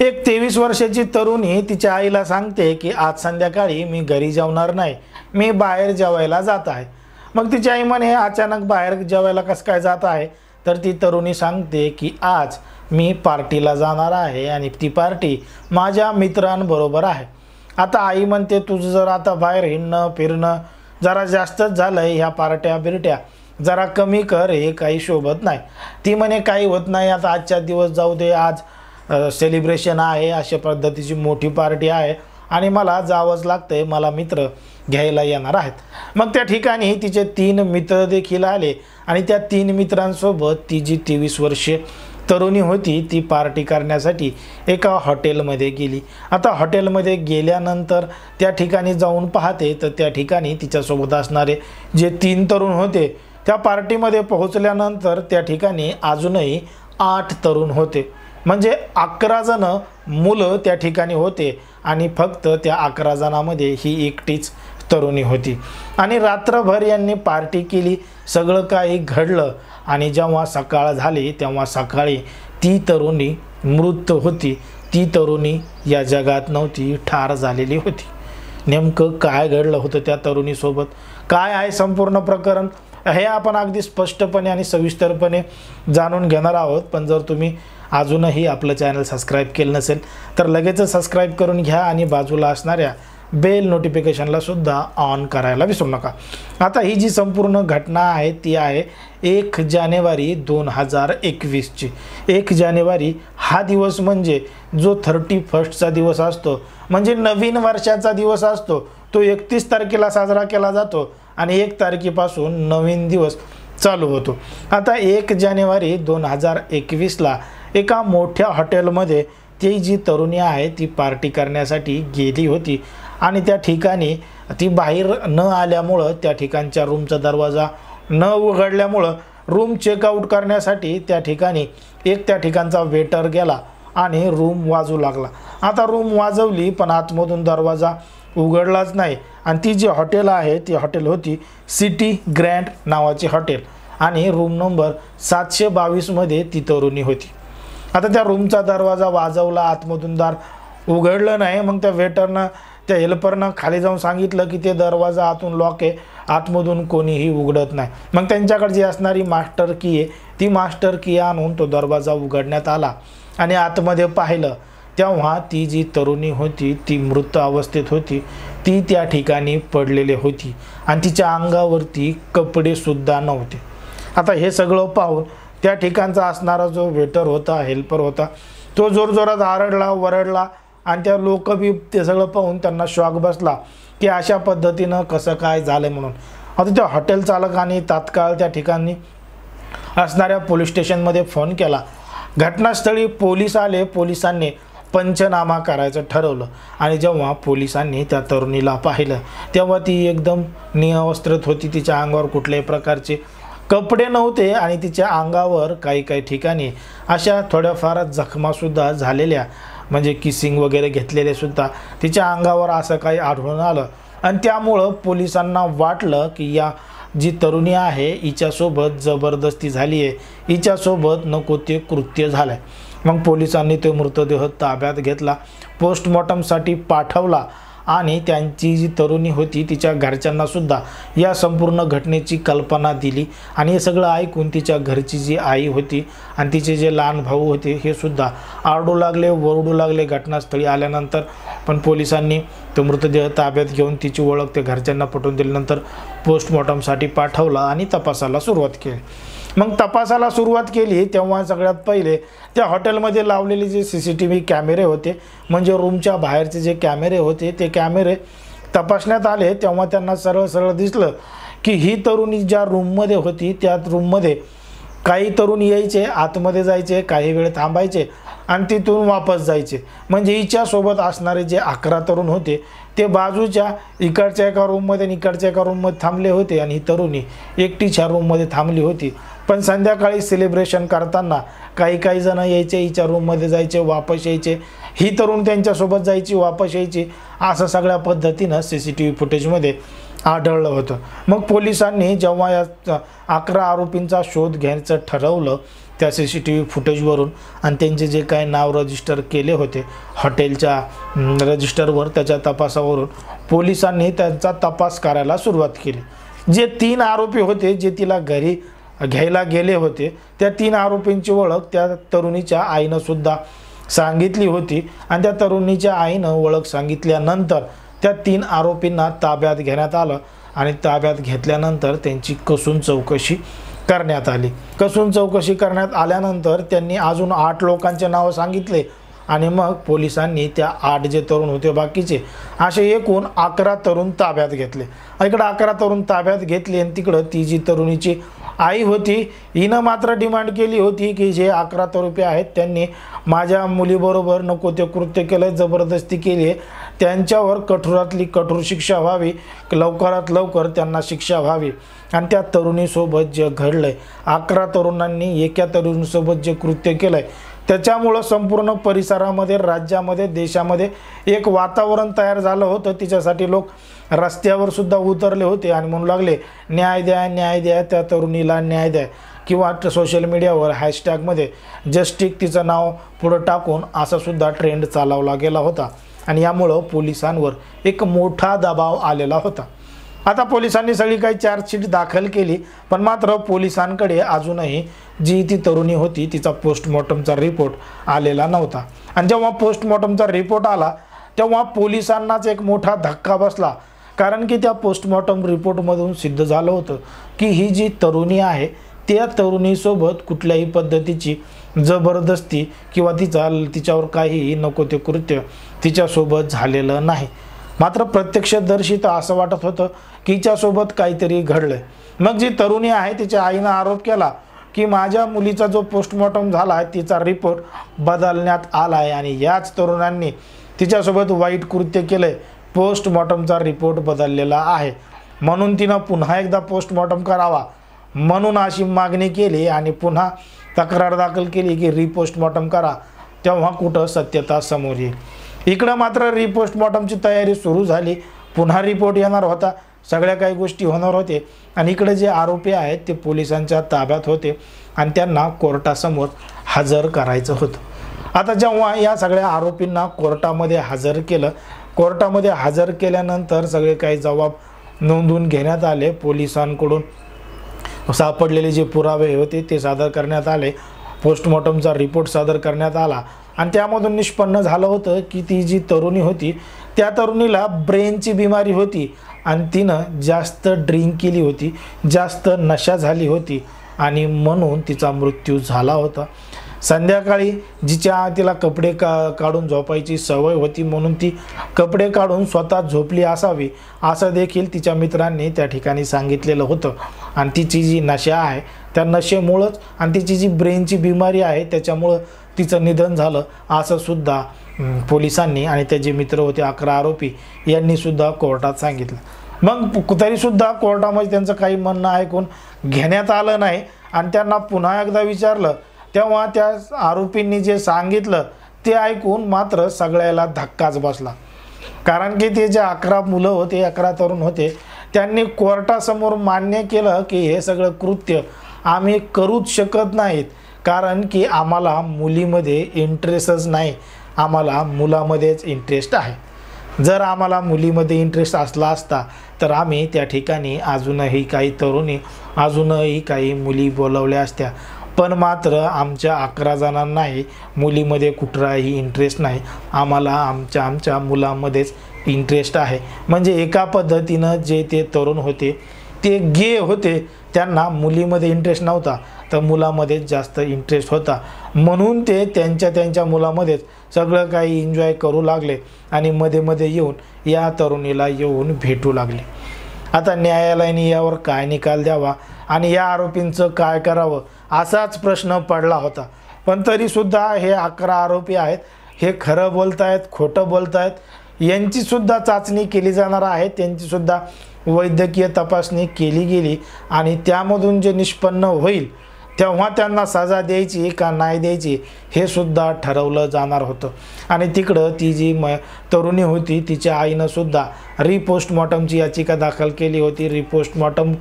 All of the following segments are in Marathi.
एक 23 वर्षाची तरुणी तिच्या आईला सांगते की आज संध्याकाळी मी घरी जेवणार नाही, मी बाहेर जेवायला जात आहे। मग तिची आई म्हणे अचानक बाहेर जेवायला कसं काय जात आहे? तर ती तरुणी सांगते की आज मी पार्टीला जाणार आहे आणि ती पार्टी माझ्या मित्रांबरोबर आहे। आता आई म्हणते तुझं जर आता बाहेर हिंडणं फिरणं जरा जास्तच झालंय, ह्या पार्ट्या बिरट्या जरा कमी कर, हे काही शोभत नाही। ती म्हणे काही होत नाही, आता आजच्या दिवस जाऊ दे, आज सेलिब्रेशन आहे, अशा पद्धतीची मोठी पार्टी आहे आणि मला जावंच लागतंय, मला मित्र घ्यायला येणार आहेत। मग त्या ठिकाणी तिचे 3 मित्र देखील आले आणि त्या 3 मित्रांसोबत ती जी 23 वर्षे तरुणी होती ती पार्टी करण्यासाठी एका हॉटेलमध्ये गेली। आता हॉटेलमध्ये गेल्यानंतर त्या ठिकाणी जाऊन पाहते तर त्या ठिकाणी तिच्यासोबत असणारे जे 3 तरुण होते त्या पार्टीमध्ये पोहोचल्यानंतर त्या ठिकाणी अजूनही 8 तरुण होते, म्हणजे 11 जण मुलं त्या ठिकाणी होते आणि फक्त त्या 11 जणांमध्ये ही एकटीच तरुणी होती। आणि रात्रभर यांनी पार्टी केली, सगळं काही घडलं आणि जेव्हा सकाळ झाली तेव्हा सकाळी ती तरुणी मृत होती, ती तरुणी या जगात नव्हती, ठार झालेली होती। नेमकं काय घडलं होतं त्या तरुणीसोबत, काय आहे संपूर्ण प्रकरण, हे आपण अगदी स्पष्टपणे आणि सविस्तरपणे जाणून घेणार आहोत। पण जर तुम्ही अजूनही आपलं चॅनल सबस्क्राईब केलं नसेल तर लगेचच सबस्क्राईब करून घ्या आणि बाजूला असणाऱ्या बेल नोटिफिकेशनला सुद्धा ऑन करायला विसरू नका। आता ही जी संपूर्ण घटना आहे ती आहे 1 जानेवारी 2021 ची। 1 जानेवारी हा दिवस म्हणजे जो 31st दिवस असतो, म्हणजे नवीन वर्षाचा दिवस असतो, तो 31 तारखेला साजरा केला जातो आणि 1 तारखेपासून नवीन दिवस चालू होतो। आता 1 जानेवारी 2021ला एका मोठ्या हॉटेलमध्ये ती जी तरुणी आहे ती पार्टी करण्यासाठी गेली होती आणि त्या ठिकाणी ती बाहेर न आल्यामुळं, त्या ठिकाणच्या रूमचा दरवाजा न उघडल्यामुळं रूम चेकआउट करण्यासाठी त्या ठिकाणी त्या ठिकाणचा वेटर गेला आणि रूम वाजवू लागला। आता रूम वाजवली पण आतमधून दरवाजा उघडलाच नाही आणि ती जी हॉटेल आहे ती हॉटेल होती सिटी ग्रँड नावाची हॉटेल आणि रूम नंबर 722 मध्ये ती तरुणी होती। आता त्या रूमचा दरवाजा वाजवला, आतमधून दार उघडलं नाही। मग त्या वेटरनं त्या हेल्परनं खाली जाऊन सांगितलं की ते दरवाजा आतून लॉक आहे, आतमधून कोणीही उघडत नाही। मग त्यांच्याकडे जी असणारी मास्टर की आहे ती मास्टर की आणून तो दरवाजा उघडण्यात आला आणि आतमध्ये पाहिलं तेव्हा ती जी तरुणी होती ती मृत अवस्थेत होती, ती त्या ठिकाणी पडलेली होती आणि तिच्या अंगावरती कपडे सुद्धा नव्हते। आता हे सगळं पाहून त्या ठिकाणचा असणारा जो वेटर होता, हेल्पर होता, तो जोरजोरात आरडला वरडला आणि त्या लोक बी ते सगळं पाहून त्यांना शॉक बसला की अशा पद्धतीनं कसं काय झालं म्हणून। आता त्या हॉटेल चालकाने तात्काळ त्या ठिकाणी असणाऱ्या पोलीस स्टेशनमध्ये फोन केला। घटनास्थळी पोलीस आले, पोलिसांनी पंचनामा करायचं ठरवलं आणि जेव्हा पोलिसांनी त्या तरुणीला पाहिलं तेव्हा ती एकदम निअवस्थित होती, तिच्या अंगावर कुठल्याही प्रकारचे कपडे नव्हते आणि तिच्या अंगावर काही ठिकाणी अशा थोड्याफार जखमासुद्धा झालेल्या, म्हणजे किसिंग वगैरे घेतलेले सुद्धा तिच्या अंगावर असं काही आढळून आलं आणि त्यामुळं पोलिसांना वाटलं की या जी तरुणी आहे हिच्यासोबत जबरदस्ती झाली आहे, हिच्यासोबत नको ते कृत्य झालं आहे। मग पोलिसांनी तो मृतदेह ताब्यात घेतला, पोस्टमॉर्टमसाठी पाठवला आणि त्यांची जी तरुणी होती तिच्या घरच्यांना सुद्धा या संपूर्ण घटनेची कल्पना दिली आणि हे सगळं ऐकून तिच्या घरची जी आई होती आणि तिचे जे लहान भाऊ होते हे सुद्धा आरडू लागले, वरडू लागले घटनास्थळी आल्यानंतर। पण पोलिसांनी तो मृतदेह ताब्यात घेऊन तिची ओळख त्या घरच्यांना पटवून दिल्यानंतर पोस्टमॉर्टमसाठी पाठवला आणि तपासाला सुरुवात केली। मग तपासाला सुरुवात केली तेव्हा सगळ्यात पहिले त्या हॉटेलमध्ये लावलेले जे CCTV कॅमेरे होते, म्हणजे रूमच्या बाहेरचे जे कॅमेरे होते ते कॅमेरे तपासण्यात आले तेव्हा त्यांना सरळ दिसलं की ही तरुणी ज्या रूममध्ये होती त्या रूममध्ये काही तरुण यायचे, आतमध्ये जायचे, काही वेळ थांबायचे आणि तिथून वापस जायचे। म्हणजे हिच्यासोबत असणारे जे 11 तरुण होते ते बाजूच्या इकडच्या एका रूममध्ये आणि इकडच्या एका रूममध्ये थांबले होते आणि ही तरुणी एकटीच ह्या रूममध्ये थांबली होती। पण संध्याकाळी सेलिब्रेशन करताना काही जण यायचे, हिच्या रूममध्ये जायचे, वापस यायचे, ही तरुण त्यांच्यासोबत जायची, वापस यायची, असं सगळ्या पद्धतीनं CCTV फुटेजमध्ये आढळलं होतं। मग पोलिसांनी जेव्हा या 11 आरोपींचा शोध घ्यायचं ठरवलं त्या CCTV फुटेजवरून आणि त्यांचे जे काय नाव रजिस्टर केले होते हॉटेलच्या रजिस्टरवर, त्याच्या तपासावरून पोलिसांनी त्यांचा तपास करायला सुरुवात केली। जे 3 आरोपी होते जे तिला घरी घ्यायला गेले होते त्या 3 आरोपींची ओळख त्या तरुणीच्या आईनं सुद्धा सांगितली होती आणि त्या तरुणीच्या आईनं ओळख सांगितल्यानंतर त्या 3 आरोपींना ताब्यात घेण्यात आलं आणि ताब्यात घेतल्यानंतर त्यांची कसून चौकशी करण्यात आली। कसून चौकशी करण्यात आल्यानंतर त्यांनी अजून 8 लोकांचे नाव सांगितले आणि मग पोलिसांनी त्या 8 जे तरुण होते बाकीचे असे एकूण 11 तरुण ताब्यात घेतले। इकडे 11 तरुण ताब्यात घेतले आणि तिकडं ती जी तरुणीची आई होती हिनं मात्र डिमांड केली होती की जे 11 आरोपी आहेत त्यांनी माझ्या मुलीबरोबर नको ते कृत्य केलं, जबरदस्ती केली आहे, त्यांच्यावर कठोरातली कठोर शिक्षा व्हावी, लवकरात लवकर त्यांना शिक्षा व्हावी। आणि त्या तरुणीसोबत जे घडलंय 11 तरुणांनी एका तरुणीसोबत जे कृत्य केलंय त्याच्यामुळं संपूर्ण परिसरामध्ये, राज्यामध्ये, देशामध्ये एक वातावरण तयार झालं होतं। तिच्यासाठी लोक रस्त्यावर सुद्धा उतरले होते आणि म्हणू लागले न्याय द्या, न्याय द्या, त्या तरुणीला न्याय द्या, किंवा सोशल मीडियावर हॅशटॅगमध्ये जस्टिक तिचं नाव पुढं टाकून असा सुद्धा ट्रेंड चालवला गेला होता आणि यामुळं पोलिसांवर एक मोठा दबाव आलेला होता। आता पोलिसांनी सगळी काही चार्जशीट दाखल केली पण मात्र पोलिसांकडे अजूनही जी ती तरुणी होती तिचा पोस्टमॉर्टमचा रिपोर्ट आलेला नव्हता आणि जेव्हा पोस्टमॉर्टमचा रिपोर्ट आला तेव्हा पोलिसांनाच एक मोठा धक्का बसला, कारण की त्या पोस्टमॉर्टम रिपोर्टमधून सिद्ध झालं होतं की ही जी तरुणी आहे त्या तरुणीसोबत कुठल्याही पद्धतीची जबरदस्ती किंवा तिच्यावर काही नको ते कृत्य तिच्यासोबत झालेलं नाही। मात्र प्रत्यक्षदर्शी तर असं वाटत होतं की हिच्यासोबत काहीतरी घडलंय। मग जी तरुणी आहे तिच्या आईनं आरोप केला की माझ्या मुलीचा जो पोस्टमॉर्टम झाला आहे तिचा रिपोर्ट बदलण्यात आला आहे आणि याच तरुणांनी तिच्यासोबत वाईट कृत्य केलंय, पोस्टमॉर्टमचा रिपोर्ट बदललेला आहे, म्हणून तिनं पुन्हा एकदा पोस्टमॉर्टम करावा म्हणून अशी मागणी केली आणि पुन्हा तक्रार दाखल केली की रिपोस्टमॉर्टम करा, तेव्हा कुठं सत्यता समोर येईल। इकडं मात्र रिपोस्टमॉर्टमची तयारी सुरू झाली, पुन्हा रिपोर्ट येणार होता, सगळ्या काही गोष्टी होणार होते आणि इकडे जे आरोपी आहेत ते पोलिसांच्या ताब्यात होते आणि त्यांना कोर्टासमोर हजर करायचं होतं। आता जेव्हा या सगळ्या आरोपींना कोर्टामध्ये हजर केलं, कोर्टामध्ये हजर केल्यानंतर सगळे काही जबाब नोंदवून घेण्यात आले, पोलिसांकडून सापडलेले जे पुरावे होते ते सादर करण्यात आले, पोस्टमॉर्टमचा रिपोर्ट सादर करण्यात आला आणि त्यामधून निष्पन्न झालं होतं की ती जी तरुणी होती त्या तरुणीला ब्रेनची बिमारी होती आणि तिनं जास्त ड्रिंक केली होती, जास्त नशा झाली होती आणि म्हणून तिचा मृत्यू झाला होता। संध्याकाळी तिला कपडे काढून झोपायची सवय होती म्हणून ती कपडे काढून स्वतः झोपली असावी असं देखील तिच्या मित्रांनी त्या ठिकाणी सांगितलेलं होतं आणि तिची जी नशा आहे त्या नशेमुळंच आणि तिची जी ब्रेनची बिमारी आहे त्याच्यामुळं तिचं निधन झालं असं सुद्धा पोलिसांनी आणि त्याचे मित्र होते 11 आरोपी यांनी सुद्धा कोर्टात सांगितलं। मग तरीसुद्धा कोर्टामध्ये त्यांचं काही म्हणणं ऐकून घेण्यात आलं नाही आणि त्यांना पुन्हा एकदा विचारलं तेव्हा त्या आरोपींनी जे सांगितलं ते ऐकून मात्र सगळ्याला धक्काच बसला, कारण की ते जे 11 मुलं होते, 11 तरुण होते त्यांनी कोर्टासमोर मान्य केलं की हे सगळं कृत्य आम्ही करूच शकत नाहीत, कारण की आम्हाला मुलीमध्ये इंटरेस्टच नाही, आम्हाला मुलामध्येच इंटरेस्ट आहे। जर आम्हाला मुलीमध्ये इंटरेस्ट असला असता तर आम्ही त्या ठिकाणी अजूनही काही तरुणी, अजूनही काही मुली बोलवल्या असत्या, पण मात्र आमच्या 11 जणांनाही मुलीमध्ये कुठलाही इंटरेस्ट नाही, आम्हाला आमच्या मुलांमध्येच इंटरेस्ट आहे। म्हणजे एका पद्धतीनं जे ते तरुण होते ते गे होते, त्यांना मुलीमध्ये इंटरेस्ट नव्हता तर मुलामध्येच जास्त इंटरेस्ट होता, म्हणून ते त्यांच्या मुलामध्येच सगळं काही एन्जॉय करू लागले आणि मध्ये मध्ये येऊन या तरुणीला येऊन भेटू लागले। आता न्यायालयाने यावर काय निकाल द्यावा आणि या आरोपींचं काय करावं असाच प्रश्न पडला होता, पण तरीसुद्धा हे 11 आरोपी आहेत, हे खरं बोलतायत, खोटं बोलतायत, यांचीसुद्धा चाचणी केली जाणार आहे, त्यांचीसुद्धा वैद्यकीय तपासणी केली गेली आणि त्यामधून जे निष्पन्न होईल तेव्हा त्यांना सजा द्यायची का नाही द्यायची हे सुद्धा ठरवलं जाणार होतं. आणि तिकडं ती जी तरुणी होती तिच्या आईनं सुद्धा रिपोस्टमॉर्टमची याचिका दाखल केली होती. रिपोस्टमॉर्टम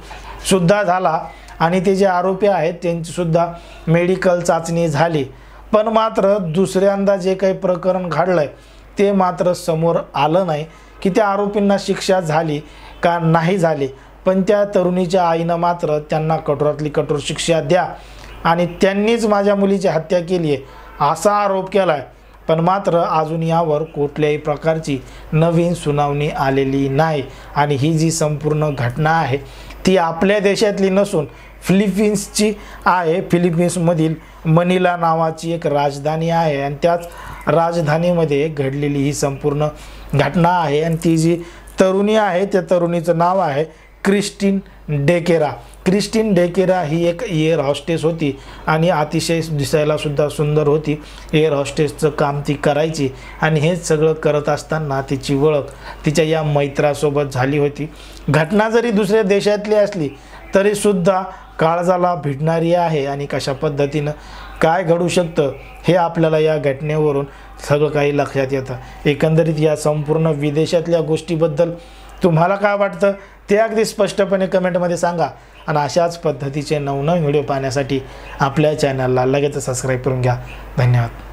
सुद्धा झाला आणि ते जे आरोपी आहेत त्यांची सुद्धा मेडिकल चाचणी झाली. पण मात्र दुसऱ्यांदा जे काही प्रकरण घडलं आहे ते मात्र समोर आलं नाही की त्या आरोपींना शिक्षा झाली का नाही झाली. पण त्या तरुणीच्या आईनं मात्र त्यांना कठोरातली कठोर शिक्षा द्या आणि त्यांनीच माझ्या मुलीची हत्या केली आहे असा आरोप केला आहे. पण मात्र अजून यावर कुठल्याही प्रकारची नवीन सुनावणी आलेली नाही. आणि ही जी संपूर्ण घटना आहे ती आपल्या देशातली नसून फिलिपिन्सची आहे. फिलिपिन्समधील मनिला नावाची एक राजधानी आहे आणि त्याच राजधानीमध्ये घडलेली ही संपूर्ण घटना आहे. आणि ती जी तरुणी आहे त्या तरुणीचं नाव आहे क्रिस्टीन डेकेरा. क्रिस्टीन डेकेरा ही एक एअर हॉस्टेस होती आणि अतिशय दिसायला सुद्धा सुंदर होती. एअर हॉस्टेसचं काम ती करायची आणि हे सगळं करत असताना तिची ओळख तिच्या या मैत्रासोबत झाली होती. घटना जरी दुसऱ्या देशातली असली तरीसुद्धा काळजाला भिडणारी आहे आणि कशा पद्धतीनं काय घडू शकतं हे आपल्याला या घटनेवरून सगळं काही लक्षात येतं. एकंदरीत या संपूर्ण विदेशातल्या गोष्टीबद्दल तुम्हाला काय वाटतं ते अगदी स्पष्टपणे कमेंटमध्ये सांगा. आणि अशाच पद्धतीचे नवनवीन व्हिडिओ पाहण्यासाठी आपल्या चॅनलला लगेच सबस्क्राईब करून घ्या. धन्यवाद.